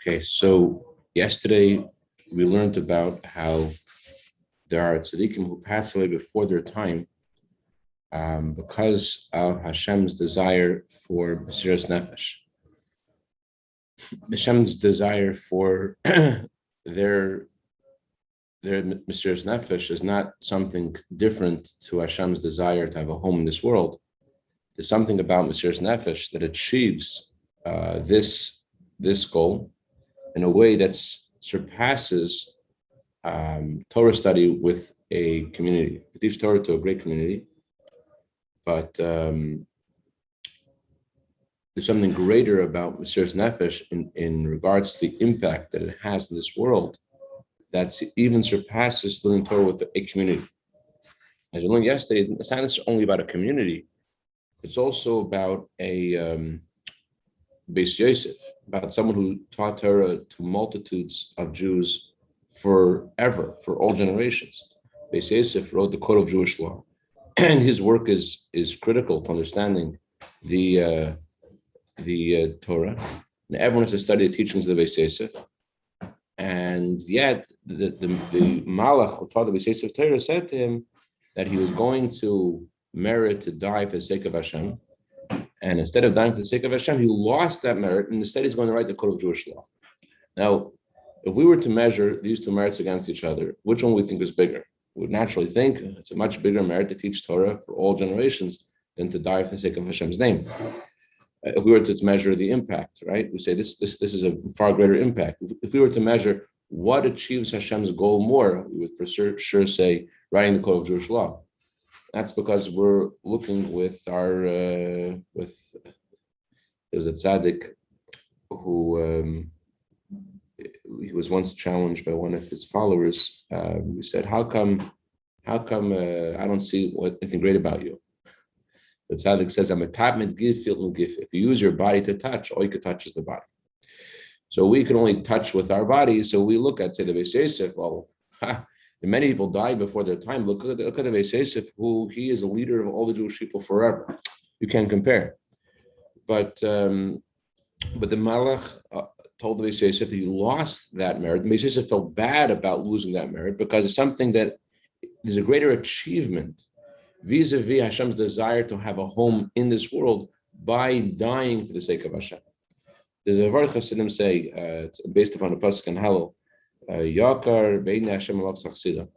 Okay, so yesterday we learned about how there are tzaddikim who pass away before their time because of Hashem's desire for Mesiras Nefesh. Hashem's desire for their Mesiras Nefesh is not something different to Hashem's desire to have a home in this world. There's something about Mesiras Nefesh that achieves this goal in a way that surpasses Torah study with a community. We teach Torah to a great community, but there's something greater about Mesiras Nefesh in regards to the impact that it has in this world that even surpasses learning Torah with a community. As we learned yesterday, it's not necessarily only about a community, it's also about a Beis Yosef, about someone who taught Torah to multitudes of Jews forever, for all generations. Beis Yosef wrote the Code of Jewish Law, and his work is critical to understanding the Torah. And everyone has to study the teachings of the Beis Yosef. And yet, the Malach who taught the Beis Yosef Torah said to him that he was going to merit to die for the sake of Hashem. And instead of dying for the sake of Hashem, he lost that merit, and instead he's going to write the Code of Jewish Law. Now, if we were to measure these two merits against each other, which one would we think is bigger? We would naturally think it's a much bigger merit to teach Torah for all generations than to die for the sake of Hashem's name. If we were to measure the impact, right? We say this is a far greater impact. If we were to measure what achieves Hashem's goal more, we would for sure say writing the Code of Jewish Law. That's because we're looking with there was a tzaddik who he was once challenged by one of his followers. He said, "How come I don't see anything great about you?" The tzaddik says, "I'm a tapmet gif fil gif. If you use your body to touch, all you can touch is the body. So we can only touch with our body. So we look at, say, the Beis Yosef. Well, many people die before their time. Look at the Beis Yosef, who he is a leader of all the Jewish people forever. You can't compare. But the Malach told the Beis Yosef that he lost that merit. The Beis Yosef felt bad about losing that merit because it's something that is a greater achievement vis-a-vis Hashem's desire to have a home in this world by dying for the sake of Hashem. There's a word Chassidim say, it's based upon a pasuk in Hallel, Yakar Bein Hashem Alav Sachsida.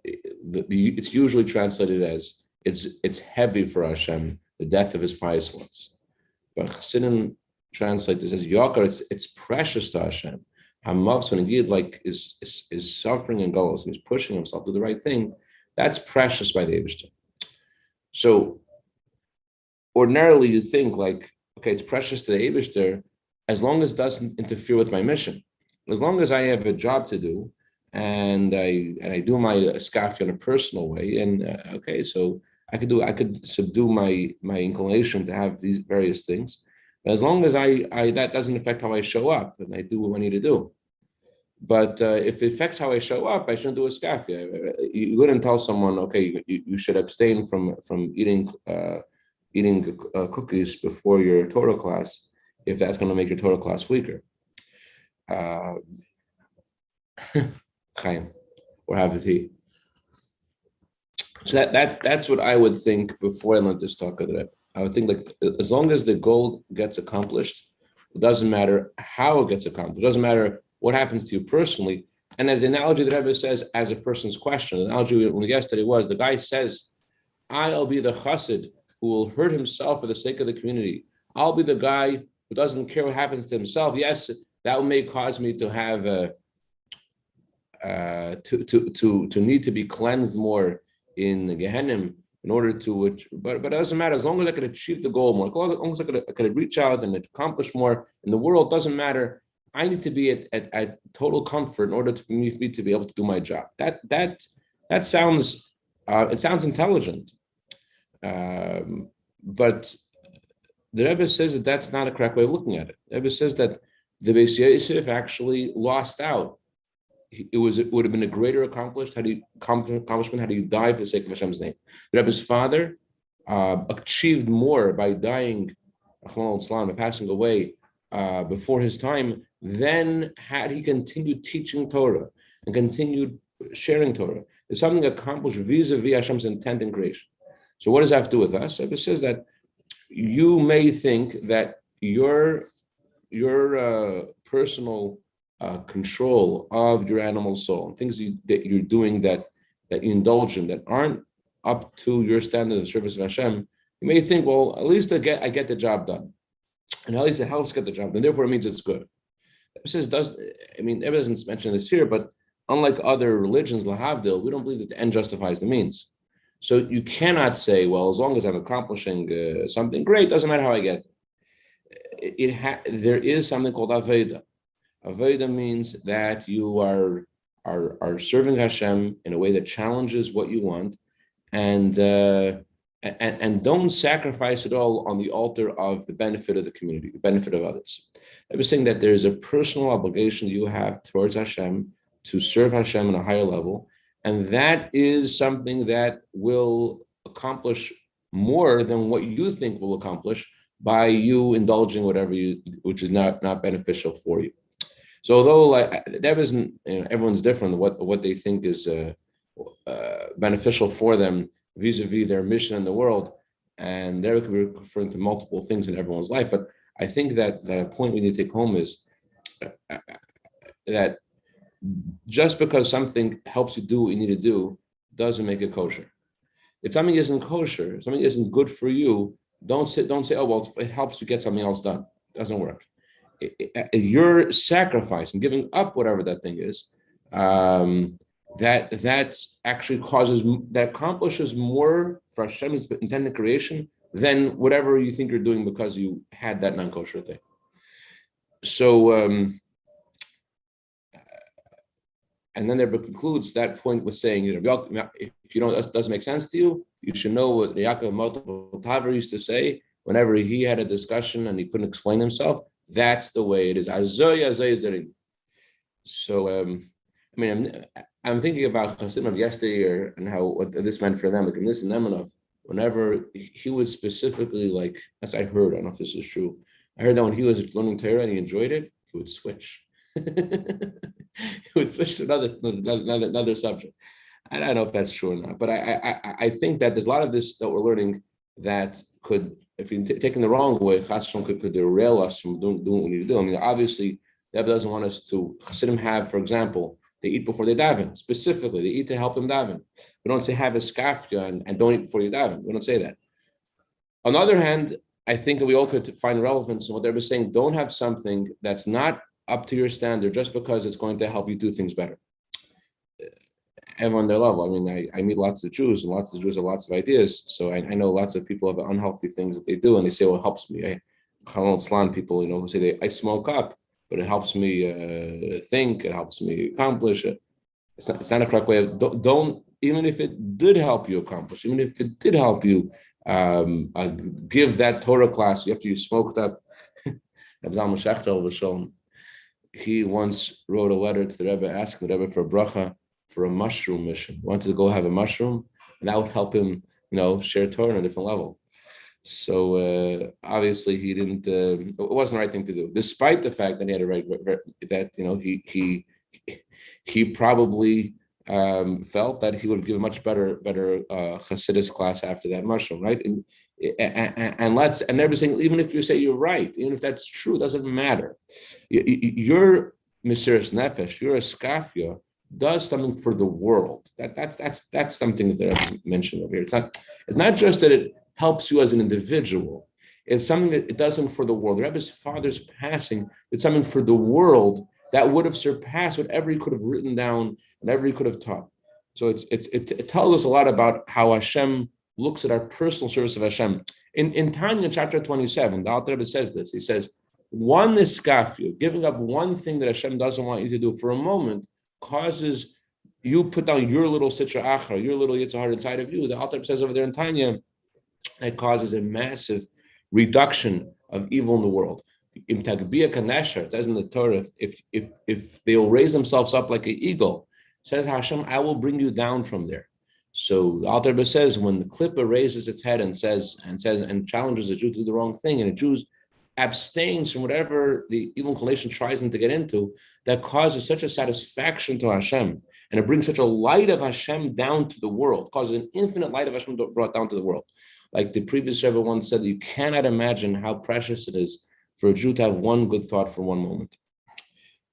It's usually translated as it's heavy for Hashem, the death of his pious ones. But Chassidim translate this as Yakar, it's precious to Hashem. Hamav, when a Yid is suffering and goals, and he's pushing himself to do the right thing, that's precious by the Eibishter. So ordinarily you think like, okay, it's precious to the Eibishter as long as it doesn't interfere with my mission. As long as I have a job to do and I do my skafi in a personal way, and okay, so I could subdue my inclination to have these various things. But as long as I that doesn't affect how I show up and I do what I need to do. But if it affects how I show up, I shouldn't do a skafi. You wouldn't tell someone, okay, you should abstain from eating cookies before your Torah class if that's going to make your Torah class weaker. Chaim, or have a tea. So that's what I would think before I learned this talk of the Rebbe. I would think like as long as the goal gets accomplished, it doesn't matter how it gets accomplished. It doesn't matter what happens to you personally. And as the analogy that Rebbe says, as a person's question, the analogy yesterday was the guy says, "I'll be the chassid who will hurt himself for the sake of the community. I'll be the guy who doesn't care what happens to himself. Yes, that may cause me to have to need to be cleansed more in Gehennim in order to, but it doesn't matter as long as I could achieve the goal more, as long as I could reach out and accomplish more in the world. Doesn't matter. I need to be at total comfort in order for me to be able to do my job." That sounds it sounds intelligent, but the Rebbe says that that's not a correct way of looking at it. The Rebbe says that the Beis Yosef actually lost out. It would have been a greater accomplishment had he died for the sake of Hashem's name. The Rebbe's father achieved more by dying, by passing away before his time, then had he continued teaching Torah and continued sharing Torah, there's something accomplished vis-a-vis Hashem's intent in creation. So what does that have to do with us? It says that you may think that your personal control of your animal soul, things that you're doing that you indulge in that aren't up to your standard of service of Hashem, you may think, well, at least I get the job done, and at least it helps get the job done. Therefore, it means it's good. It says it doesn't mention this here, but unlike other religions, lahavdil, we don't believe that the end justifies the means. So you cannot say, well, as long as I'm accomplishing something great, doesn't matter how I get it. There is something called aveda. Aveda means that you are serving Hashem in a way that challenges what you want, and don't sacrifice it all on the altar of the benefit of the community, the benefit of others. I was saying that there's a personal obligation you have towards Hashem to serve Hashem on a higher level, and that is something that will accomplish more than what you think will accomplish by you indulging which is not beneficial for you. So although that isn't, everyone's different what they think is beneficial for them vis-a-vis their mission in the world, and there could be referring to multiple things in everyone's life. But I think that a point we need to take home is that just because something helps you do what you need to do doesn't make it kosher. If something isn't kosher, if something isn't good for you, don't say, oh, well, it helps you get something else done. It doesn't work. Your sacrifice and giving up whatever that thing is, that actually accomplishes more for Hashem's intended creation than whatever you think you're doing because you had that non-kosher thing. So, and then there concludes that point with saying, if that doesn't make sense to you, you should know what Yaakov multiple Taver used to say whenever he had a discussion and he couldn't explain himself. That's the way it is. So, I'm thinking about Chassidim of yesteryear and what this meant for them. Like in this Nemanov, whenever he would specifically, as I heard, I don't know if this is true, I heard that when he was learning Torah and he enjoyed it, he would switch. He would switch to another subject. I don't know if that's true or not, but I think that there's a lot of this that we're learning that could, if you taken the wrong way, could derail us from doing what we need to do. Obviously, that doesn't want us to. Chassidim have, for example, they eat before they daven. Specifically, they eat to help them daven. We don't say have a skafia and don't eat before you daven. We don't say that. On the other hand, I think that we all could find relevance in what they're saying. Don't have something that's not up to your standard just because it's going to help you do things better. Everyone on their level. I meet lots of Jews, and lots of Jews have lots of ideas. So I know lots of people have unhealthy things that they do, and they say, well, it helps me. Chalon Slan people, who say I smoke up, but it helps me think, it helps me accomplish it. It's not a correct way of, don't, even if it did help you accomplish, even if it did help you give that Torah class after you smoked up. He once wrote a letter to the Rebbe asking the Rebbe for a bracha for a mushroom mission. He wanted to go have a mushroom, and that would help him, share Torah on a different level. So obviously he didn't. It wasn't the right thing to do, despite the fact that he had a right that he probably felt that he would give a much better Hasidus class after that mushroom, right? And they're saying, even if you say you're right, even if that's true, it doesn't matter. Your Mesiras Nefesh, your Skafia does something for the world. That's something that they're mentioned over here. It's not just that it helps you as an individual. It's something that it does something for the world. The Rebbe's father's passing, it's something for the world that would have surpassed whatever he could have written down, whatever he could have taught. So it tells us a lot about how Hashem looks at our personal service of Hashem. In Tanya chapter 27, the Alter Rebbe says this. He says, one iskafia, giving up one thing that Hashem doesn't want you to do for a moment, causes you put down your little sitra achra, your little yitzhar inside of you. The Alter Rebbe says over there in Tanya, that causes a massive reduction of evil in the world. Im tagbia kanesher, it says in the Torah, if they'll raise themselves up like an eagle, says Hashem, I will bring you down from there. So the Alter Rebbe says when the klippa raises its head and challenges a Jew to do the wrong thing, and a Jew abstains from whatever the evil inclination tries them to get into, that causes such a satisfaction to Hashem, and it brings such a light of Hashem down to the world, causes an infinite light of Hashem brought down to the world. Like the previous Rebbe once said, you cannot imagine how precious it is for a Jew to have one good thought for one moment.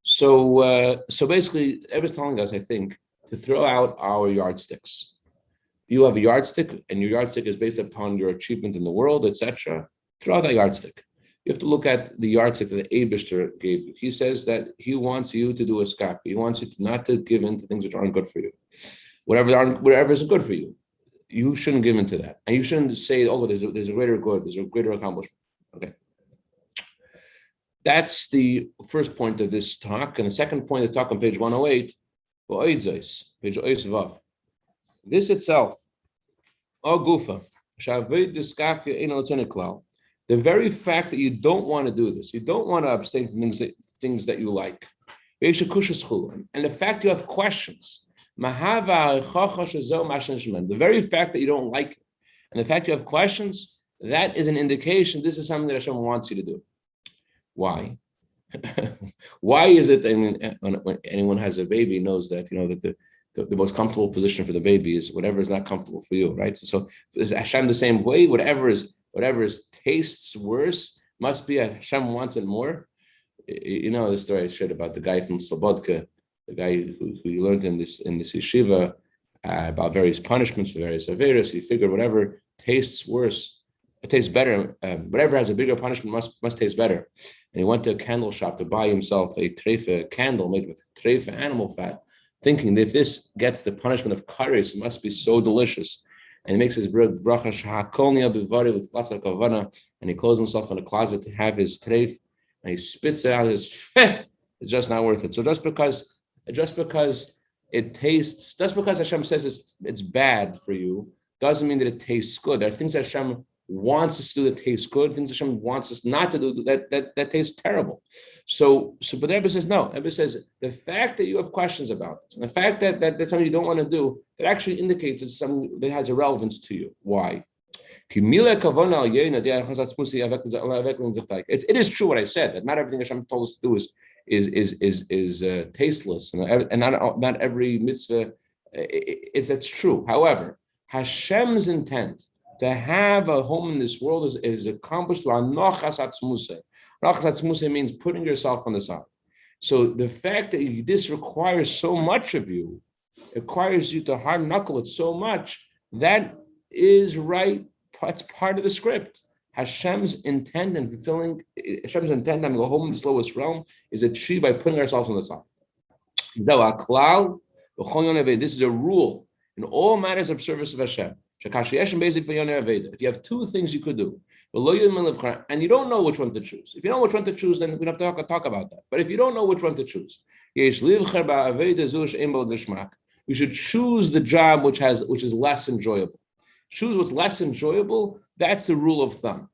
So basically, Rebbe's telling us, I think, to throw out our yardsticks. You have a yardstick, and your yardstick is based upon your achievement in the world, etc. Throw out that yardstick. You have to look at the yardstick that the Eibishter gave you. He says that he wants you to do a skaf. He wants you not to give in to things which aren't good for you. Whatever isn't good for you, you shouldn't give in to that. And you shouldn't say, oh, there's a greater good, there's a greater accomplishment. Okay. That's the first point of this talk. And the second point of the talk on page 108, page Vav. This itself, Gufa, the very fact that you don't want to do this, you don't want to abstain from things that you like, and the fact you have questions, the very fact that you don't like it, and the fact you have questions, that is an indication this is something that Hashem wants you to do. Why? Why is it? I mean, when anyone has a baby knows that, that the most comfortable position for the baby is whatever is not comfortable for you, right? So is Hashem the same way? Whatever tastes worse must be Hashem wants it more. You know the story I shared about the guy from Slobodka, the guy who learned in this yeshiva about various punishments for various averos. He figured whatever tastes worse, it tastes better. Whatever has a bigger punishment must taste better. And he went to a candle shop to buy himself a candle made with treifa animal fat, thinking that if this gets the punishment of kares, it must be so delicious. And he makes his bracha shahakolnia bivari with klasa kavana, and he closes himself in a closet to have his treif, and he spits it out. It's just not worth it. So just because it tastes, just because Hashem says it's bad for you, doesn't mean that it tastes good. There are things that Hashem wants us to do that taste good, things Hashem wants us not to do that taste terrible. So but the Rebbe says no. The Rebbe says the fact that you have questions about this, and the fact that that's something you don't want to do, that actually indicates it's something that has a relevance to you. Why? It is true what I said, that not everything Hashem told us to do is tasteless, and not every mitzvah. That's true. However, Hashem's intent to have a home in this world is accomplished through anochas atzmusei. Anochas atzmusei means putting yourself on the side. So the fact that this requires so much of you, it requires you to hard knuckle it so much, that is right. It's part of the script. Hashem's intent and having a home in this lowest realm is achieved by putting ourselves on the side. This is a rule in all matters of service of Hashem. If you have two things you could do, and you don't know which one to choose, if you know which one to choose, then we don't have to talk about that. But if you don't know which one to choose, you should choose the job which is less enjoyable. Choose what's less enjoyable. That's the rule of thumb.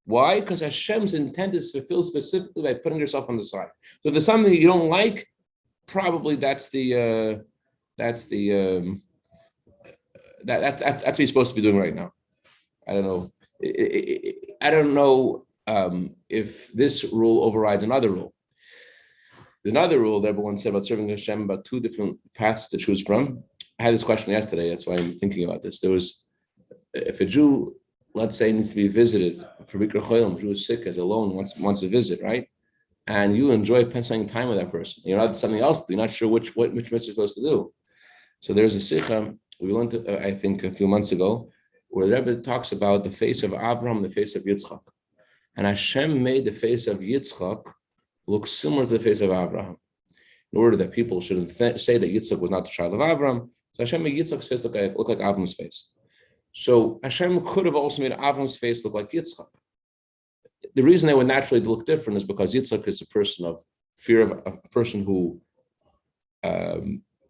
Why? Because Hashem's intent is fulfilled specifically by putting yourself on the side. So if there's something that you don't like, probably that's what you're supposed to be doing right now. I don't know. I don't know if this rule overrides another rule. There's another rule that everyone said about serving Hashem, about two different paths to choose from. I had this question yesterday. That's why I'm thinking about this. If a Jew, let's say, needs to be visited for Bikkur Cholim, a Jew is sick, is alone, wants to visit, right? And you enjoy spending time with that person. You're not something else. You're not sure which mitzvah you're supposed to do. So there's a sikha we learned, I think, a few months ago, where the Rebbe talks about the face of Avraham and the face of Yitzchak. And Hashem made the face of Yitzchak look similar to the face of Avraham, in order that people shouldn't say that Yitzchak was not the child of Avraham. So Hashem made Yitzchak's face look like Avram's face. So Hashem could have also made Avram's face look like Yitzchak. The reason they would naturally look different is because Yitzchak is a person of fear, of a person who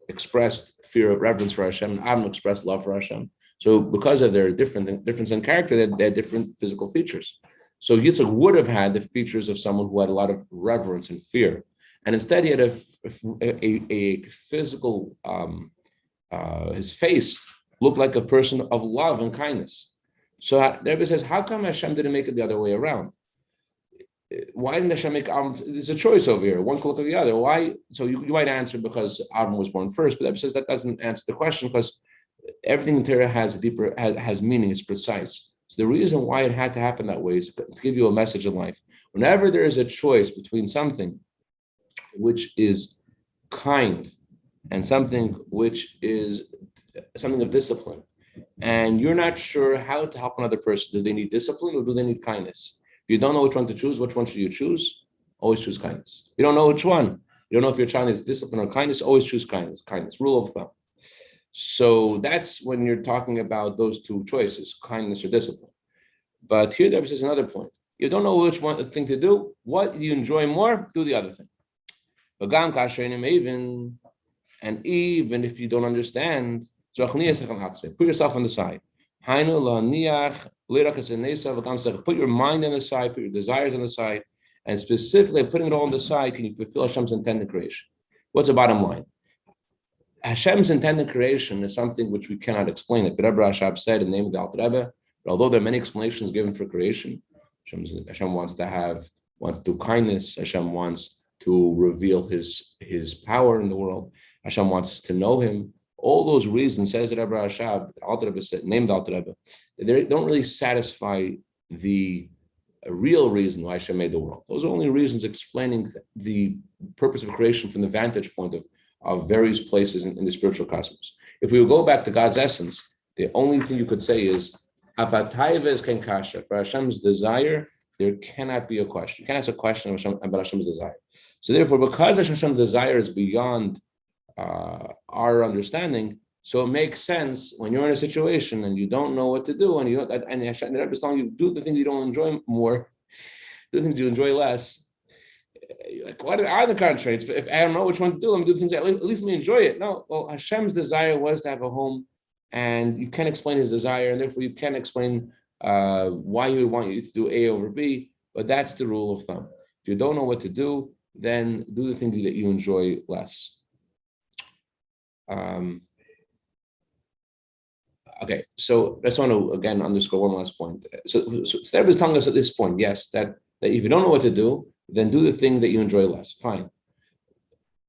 expressed fear of reverence for Hashem, and Avram expressed love for Hashem. So because of their difference in character, they had different physical features. So Yitzchak would have had the features of someone who had a lot of reverence and fear. And instead he had a physical, his face looked like a person of love and kindness. So the Rebbe says, how come Hashem didn't make it the other way around? why didn't Hashem make Avram? There's a choice over here. One can look at the other. Why? So you might answer because Avram was born first, but that says that doesn't answer the question because everything in Torah has a deeper has meaning. It's precise. So the reason why it had to happen that way is to give you a message in life. Whenever there is a choice between something which is kind and something which is something of discipline, and you're not sure how to help another person, do they need discipline or do they need kindness? If you don't know which one to choose, which one should you choose? Always choose kindness. You don't know which one. You don't know if your child needs discipline or kindness, always choose kindness. Kindness, rule of thumb. So that's when you're talking about those two choices, kindness or discipline. But here there is another point. You don't know which one thing to do. What you enjoy more, do the other thing. And even if you don't understand, put yourself on the side. Put your mind on the side, put your desires on the side, and specifically putting it all on the side, can you fulfill Hashem's intended creation? What's the bottom line? Hashem's intended creation is something which we cannot explain. It. Rebbe Rashab said in the name of the Alter Rebbe, although there are many explanations given for creation, Hashem wants to do kindness. Hashem wants to reveal His power in the world. Hashem wants us to know Him. All those reasons, says Rebbe Rashab, Alter Rebbe said, named Alter Rebbe, they don't really satisfy the real reason why Hashem made the world. Those are only reasons explaining the purpose of creation from the vantage point of various places in the spiritual cosmos. If we would go back to God's essence, the only thing you could say is, Avatayves ken kasha. For Hashem's desire, there cannot be a question. You can't ask a question about Hashem's desire. So therefore, because Hashem's desire is beyond our understanding, so it makes sense when you're in a situation and you don't know what to do, and Hashem is telling you do the things you don't enjoy more, do the things you enjoy less. Like, what are the constraints? If I don't know which one to do, let me do the things that at least me enjoy it. No, well, Hashem's desire was to have a home, and you can't explain His desire, and therefore you can't explain why He would want you to do A over B. But that's the rule of thumb. If you don't know what to do, then do the thing that you enjoy less. Okay, so I just want to again underscore one last point. So Rebbe is telling us at this point, yes, that if you don't know what to do, then do the thing that you enjoy less. Fine.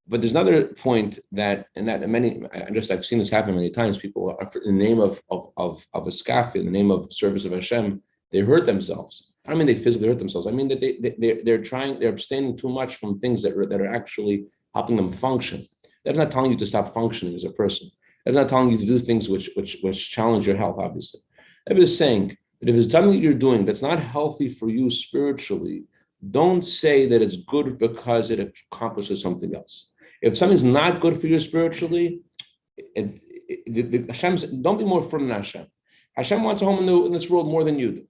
But there's another point that I've seen this happen many times. People are, in the name of a skaf, in the name of service of Hashem, they hurt themselves. I don't mean they physically hurt themselves. I mean that they're abstaining too much from things that are actually helping them function. That's not telling you to stop functioning as a person. That's not telling you to do things which challenge your health, obviously. I'm just saying that if it's something that you're doing that's not healthy for you spiritually, don't say that it's good because it accomplishes something else. If something's not good for you spiritually, don't be more firm than Hashem. Hashem wants a home in this world more than you do.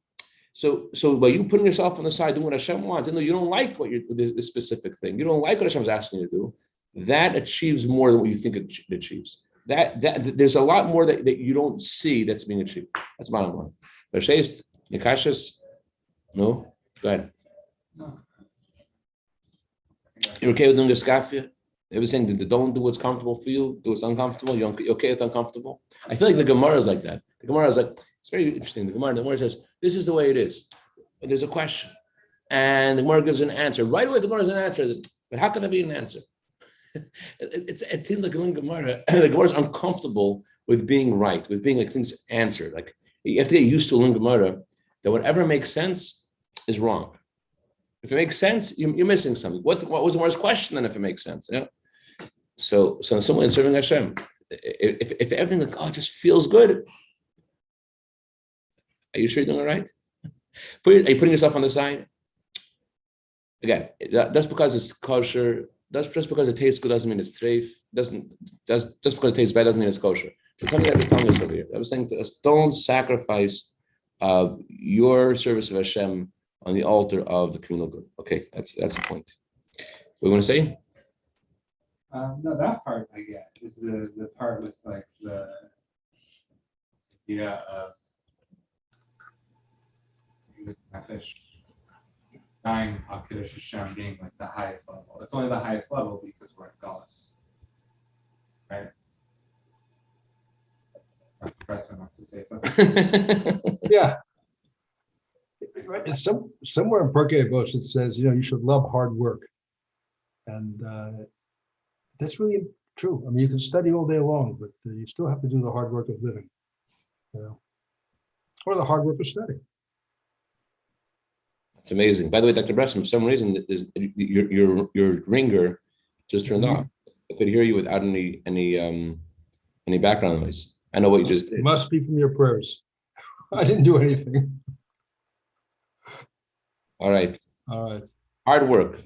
So by you putting yourself on the side, doing what Hashem wants, even though you don't like the specific thing, you don't like what Hashem's asking you to do, that achieves more than what you think it achieves. That there's a lot more that you don't see that's being achieved. That's bottom line. Rashest, Nikashas? No? Go ahead. No. You're okay with doing a skafia? They were saying that don't do what's comfortable for you, do what's uncomfortable. You're okay with uncomfortable? I feel like the Gemara is like that. The Gemara is like, it's very interesting. The Gemara says, this is the way it is. But there's a question. And the Gemara gives an answer. Right away, the Gemara has an answer. But how can that be an answer? It seems like in Gemara, the Gemara is uncomfortable with being right, with being like things answered. Like you have to get used to in Gemara that whatever makes sense is wrong. If it makes sense, you're missing something. What was the worst question then if it makes sense? Yeah. So someone serving Hashem, if everything like, it just feels good, are you sure you're doing it right? Are you putting yourself on the side? Again, that's because it's kosher. Just because it tastes good doesn't mean it's treif. Just because it tastes bad doesn't mean it's kosher. It's something I was telling us over here. I was saying to us, don't sacrifice your service of Hashem on the altar of the communal good. Okay, that's the point. What do you want to say? No, that part I get is the part with like the idea of nefesh dying Akev Hashem being like the highest level. It's only the highest level because we're at Galus, right? Dr. Pressman wants to say something. Yeah. Right. And somewhere in Pirkei Avos it says, you should love hard work, and that's really true. I mean, you can study all day long, but you still have to do the hard work of living, or the hard work of studying. It's amazing. By the way, Dr. Bresson, for some reason, your ringer just turned off. I could hear you without any background noise. I know what you just did. Must be from your prayers. I didn't do anything. All right. All right. Hard work.